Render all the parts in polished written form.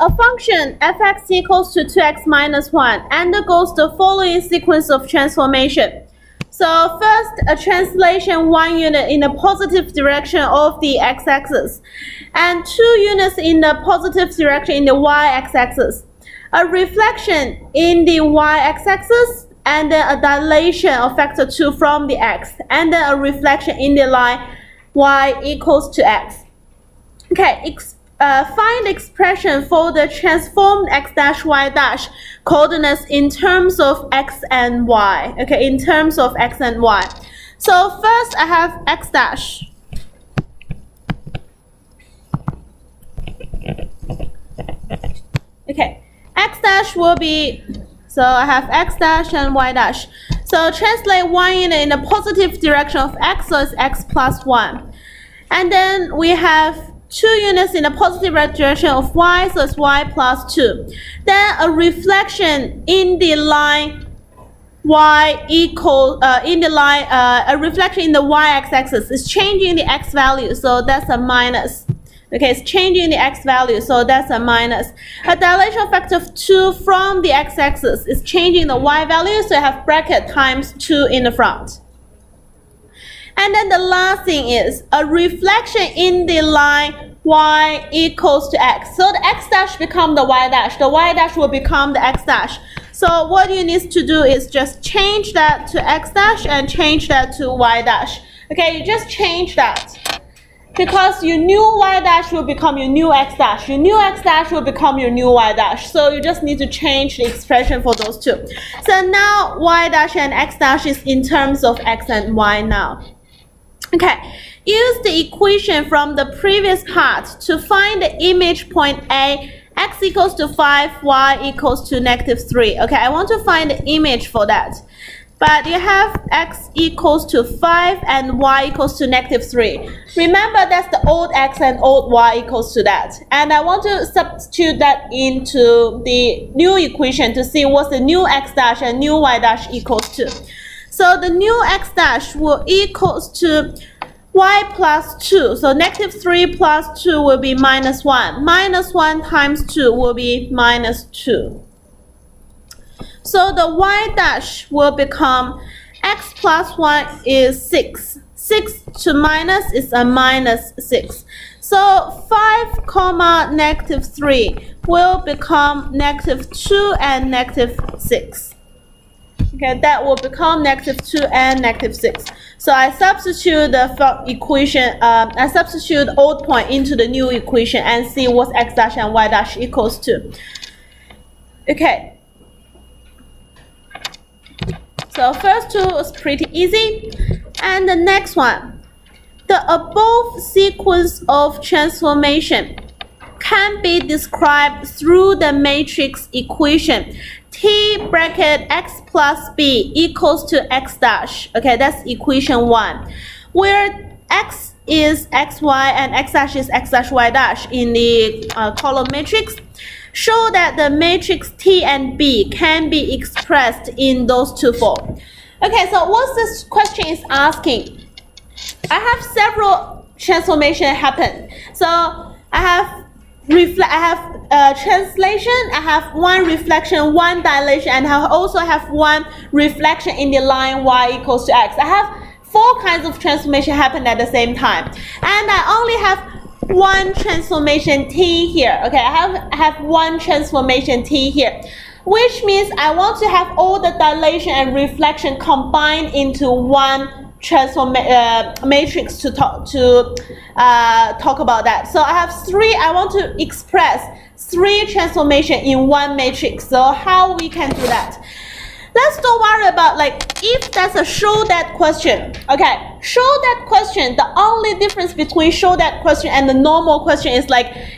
a function fx equals to 2x minus 1 undergoes the following sequence of transformation. So first, a translation 1 unit in the positive direction of the x-axis, and 2 units in the positive direction in the y-axis. A reflection in the y-axis, and then a dilation of factor 2 from the x, and then a reflection in the line y equals to x. Okay, find the expression for the transformed x dash y dash coordinates in terms of x and y. Okay, in terms of x and y. So first I have x dash. Okay, x dash will be, so I have x dash and y dash. So translate 1 unit in the positive direction of x, so it's x plus 1. And then we have 2 units in the positive direction of y, so it's y plus 2. Then a reflection in the line y equal a reflection in the y-axis is changing the x value, so that's a minus. Okay, it's changing the x value, so that's a minus. A dilation factor of 2 from the x-axis is changing the y value, so I have bracket times 2 in the front. And then the last thing is a reflection in the line y equals to x. So the x dash become the y dash. The y dash will become the x dash. So what you need to do is just change that to x dash and change that to y dash. Okay, you just change that. Because your new y dash will become your new x dash. Your new x dash will become your new y dash. So you just need to change the expression for those two. So now y dash and x dash is in terms of x and y now. Okay, use the equation from the previous part to find the image point A, x equals to 5, y equals to -3. Okay, I want to find the image for that. But you have x equals to 5 and y equals to -3. Remember, that's the old x and old y equals to that. And I want to substitute that into the new equation to see what the new x dash and new y dash equals to. So the new x dash will equals to y plus 2. So -3 plus 2 will be -1. -1 times 2 will be -2. So the y dash will become x plus 1 is 6. 6 to minus is a -6. So 5 comma -3 will become -2 and -6. Okay, that will become -2 and -6. So I substitute the equation, I substitute the old point into the new equation and see what x dash and y dash equals to. Okay. So first two is pretty easy. And the next one. The above sequence of transformation can be described through the matrix equation. T bracket x plus b equals to x dash. Okay, that's equation 1. Where x is xy and x dash is x dash y dash in the column matrix. Show that the matrix T and B can be expressed in those two forms. Okay, so what this question is asking, I have several transformations happen. So I have translation, I have one reflection, one dilation, and I also have one reflection in the line y equals to x. I have 4 kinds of transformation happen at the same time, and I only have one transformation T here. Okay, I have one transformation T here, which means I want to have all the dilation and reflection combined into one matrix to talk about that. So I have 3. I want to express 3 transformation in one matrix. So how we can do that? Let's don't worry about if that's a show that question. Okay, show that question. The only difference between show that question and the normal question is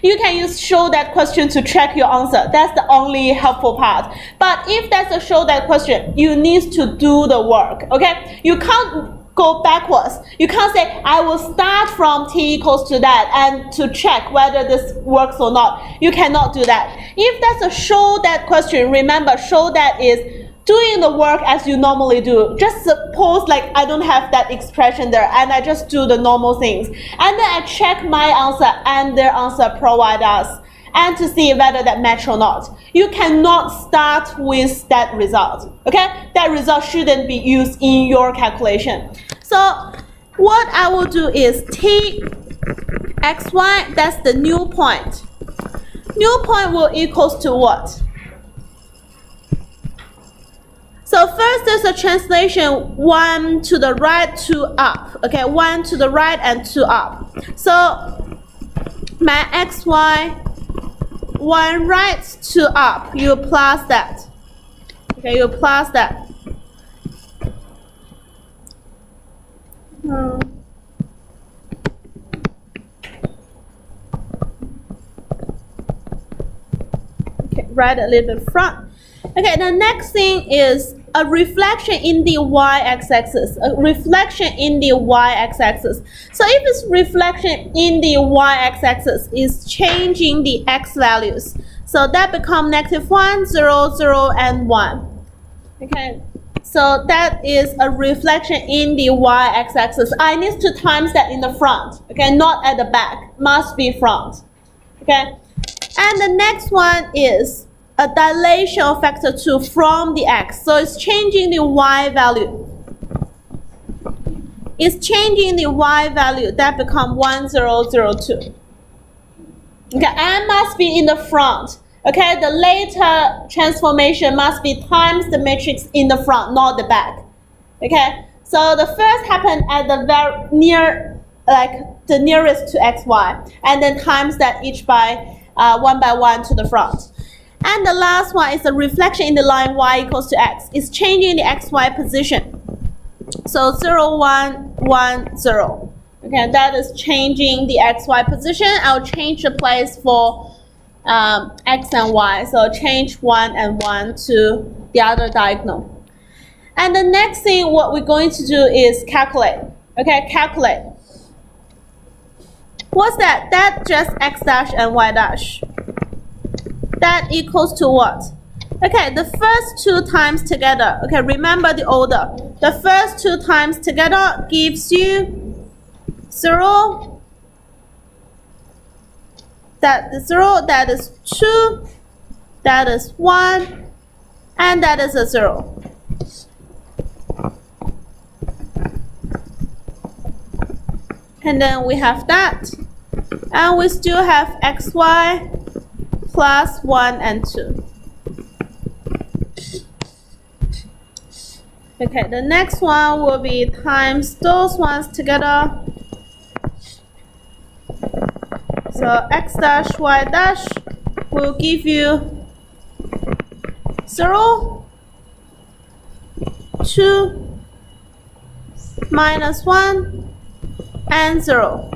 you can use show that question to check your answer. That's the only helpful part. But if that's a show that question, you need to do the work. Okay, you can't go backwards. You can't say I will start from t equals to that and to check whether this works or not. You cannot do that. If that's a show that question, remember show that is doing the work as you normally do. Just suppose I don't have that expression there and I just do the normal things. And then I check my answer and their answer provide us. and to see whether that match or not. You cannot start with that result, okay? That result shouldn't be used in your calculation. So what I will do is t xy, that's the new point. New point will equals to what? So first there's a translation 1 to the right, 2 up. Okay, 1 to the right and 2 up. So my xy, 1 right, 2 up. You plus that. Okay, you plus that. Okay, right a little bit front. Okay, the next thing is a reflection in the y-axis. A reflection in the y-axis. So if it's reflection in the y-axis, is changing the x values. So that become -1, 0, 0, and 1. Okay, so that is a reflection in the y-axis. I need to times that in the front. Okay, not at the back. Must be front. Okay, and the next one is a dilation of factor 2 from the x. So it's changing the y value. It's changing the y value. That become 1, 0, 0, 2. Okay, and must be in the front. Okay, the later transformation must be times the matrix in the front, not the back. Okay, so the first happened at the very near, like the nearest to xy, and then times that each by 1 by 1 to the front. And the last one is the reflection in the line y equals to x. It's changing the xy position. So 0, 1, 1, 0. Okay, that is changing the xy position. I'll change the place for x and y. So change 1 and 1 to the other diagonal. And the next thing what we're going to do is calculate. Okay, calculate. What's that? That's just x dash and y dash. That equals to what? Okay, the first 2 times together. Okay, remember the order. The first 2 times together gives you 0. That is 0. That is 2. That is 1. And that is a 0. And then we have that. And we still have xy plus 1 and 2. Okay, the next one will be times those ones together. So x dash y dash will give you 0, 2, minus 1, and 0.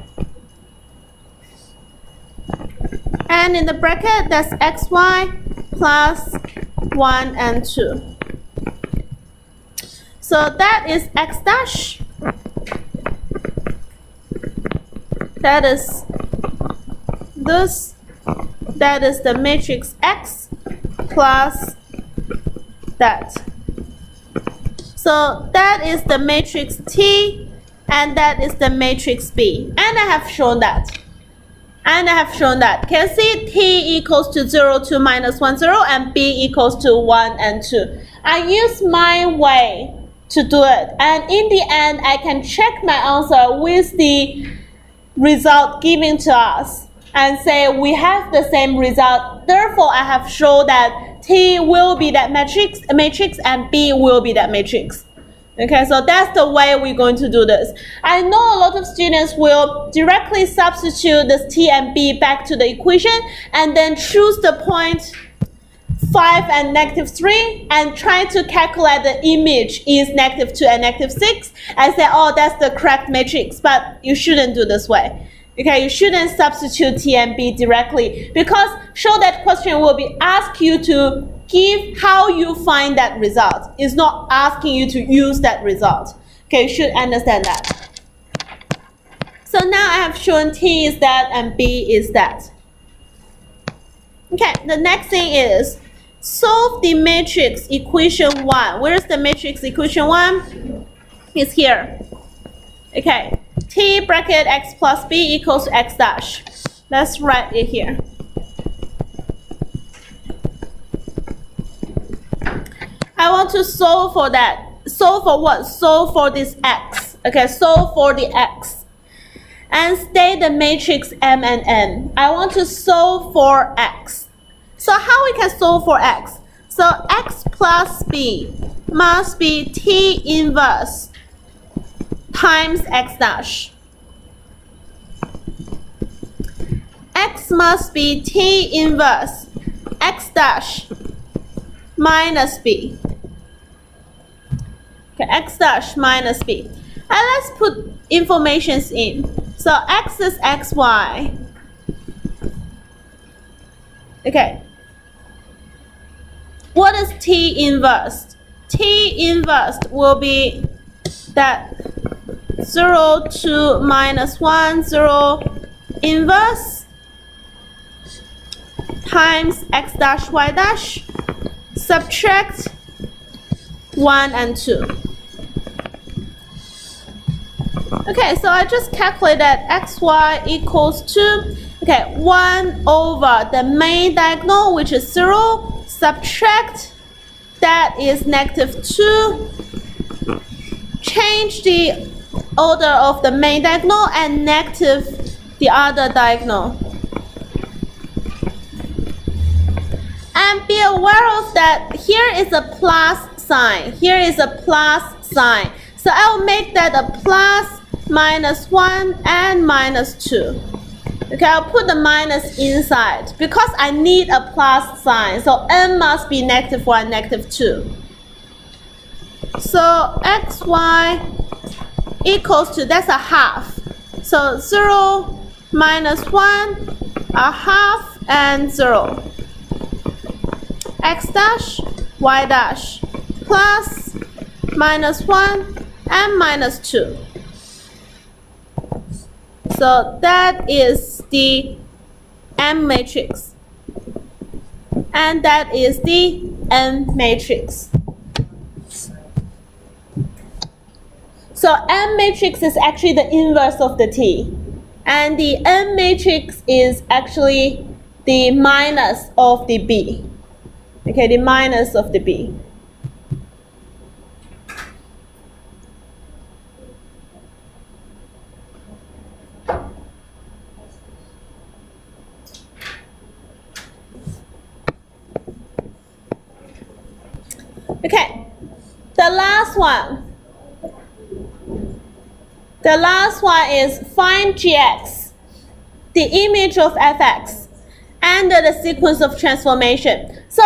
And in the bracket, that's xy plus 1 and 2. So that is x dash. That is this. That is the matrix X plus that. So that is the matrix T, and that is the matrix B. And I have shown that. And I have shown that. Can you see T equals to 0, 2, minus 1, 0, and B equals to 1 and 2. I use my way to do it. And in the end, I can check my answer with the result given to us and say we have the same result. Therefore, I have shown that T will be that matrix and B will be that matrix. Okay, so that's the way we're going to do this. I know a lot of students will directly substitute this T and B back to the equation and then choose the point 5 and -3 and try to calculate the image is -2 and -6 and say, oh, that's the correct matrix. But you shouldn't do this way. Okay, you shouldn't substitute T and B directly because show that question will be ask you to give how you find that result. It's not asking you to use that result. Okay, you should understand that. So now I have shown T is that and B is that. Okay, the next thing is solve the matrix equation 1. Where's the matrix equation 1? It's here. Okay, T bracket X plus B equals to X dash. Let's write it here. want to solve for that. Solve for what? Solve for this x. Okay, solve for the x. And state the matrix M and N. I want to solve for x. So how we can solve for x? So x plus b must be T inverse times x dash. X must be T inverse x dash minus b. Okay, x dash minus b. And let's put informations in. So x is xy. Okay. What is T inverse? T inverse will be that 0 to minus 1, 0 inverse times x dash y dash, subtract 1 and 2. Okay, so I just calculate that xy equals to, okay, 1 over the main diagonal, which is 0, subtract, that is negative 2, change the order of the main diagonal and negative the other diagonal. And be aware of that here is a plus sign. Here is a plus sign. So I will make that a plus, minus 1, and minus 2. Okay, I'll put the minus inside because I need a plus sign. So n must be negative 1, negative 2. So xy equals to, that's a half. So 0 minus 1, a half, and 0. X dash, y dash, plus, minus 1, and minus 2. So that is the M matrix. And that is the N matrix. So M matrix is actually the inverse of the T. And the N matrix is actually the minus of the B. Okay, the minus of the B. Okay, the last one. The last one is find gx, the image of fx, under the sequence of transformation. So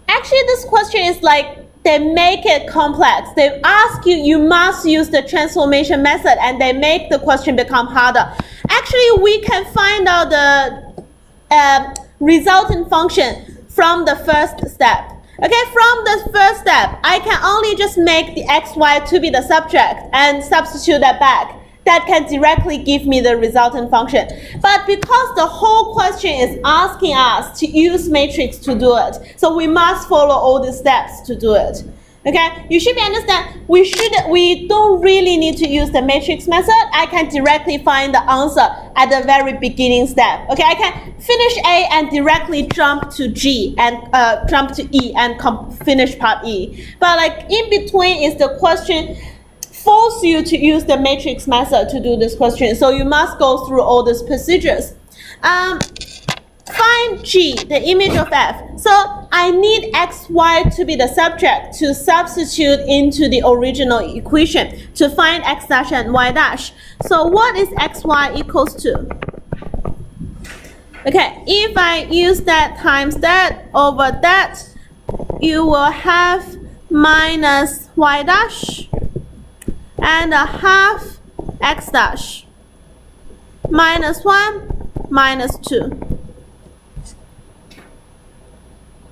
actually this question is like they make it complex. They ask you, you must use the transformation method, and they make the question become harder. Actually, we can find out the resultant function from the first step. Okay, from the first step, I can only just make the xy to be the subject and substitute that back. That can directly give me the resultant function. But because the whole question is asking us to use matrix to do it, so we must follow all the steps to do it. Okay, you should be understand. We don't really need to use the matrix method. I can directly find the answer at the very beginning step. Okay, I can finish A and directly jump to G and jump to E and finish part E. But like in between is the question force you to use the matrix method to do this question. So you must go through all these procedures. Find G, the image of f. So I need xy to be the subject to substitute into the original equation to find x dash and y dash. So what is xy equals to? Okay, if I use that times that over that, you will have minus y dash and a half x dash minus 1 minus 2.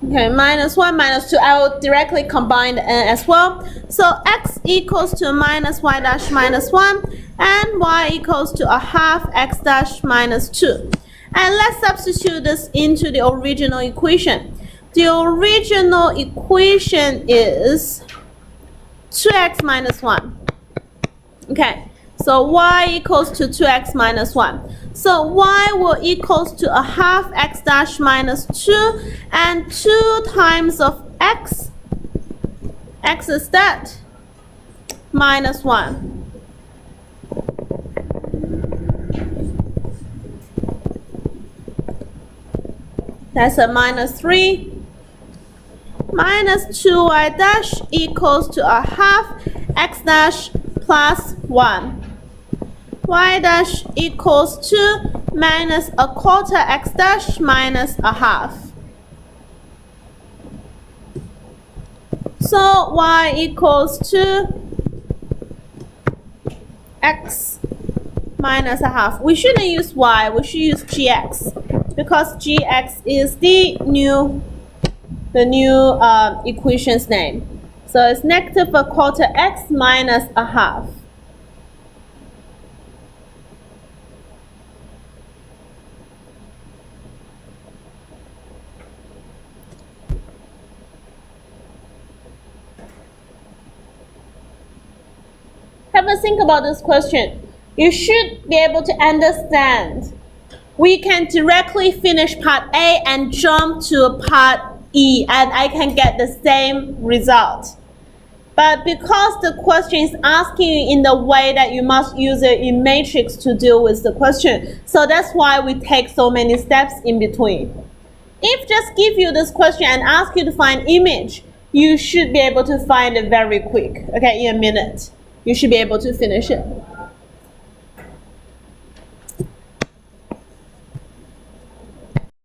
Okay, minus 1, minus 2. I will directly combine the n as well. So x equals to minus y dash minus 1 and y equals to a half x dash minus 2. And let's substitute this into the original equation. The original equation is 2x minus 1. Okay, so y equals to 2x minus 1. So y will equals to a half x dash minus 2 and 2 times of x x is that? Minus 1. That's a minus 3. Minus 2y dash equals to a half x dash plus 1. Y dash equals to minus a quarter x dash minus a half. So y equals to x minus a half. We shouldn't use y, we should use gx, because gx is the new equation's name. So it's negative a quarter x minus a half. Have a think about this question. You should be able to understand. We can directly finish part A and jump to part E, and I can get the same result. But because the question is asking you in the way that you must use it in matrix to deal with the question, so that's why we take so many steps in between. If just give you this question and ask you to find image, you should be able to find it very quick, okay, in a minute. You should be able to finish it.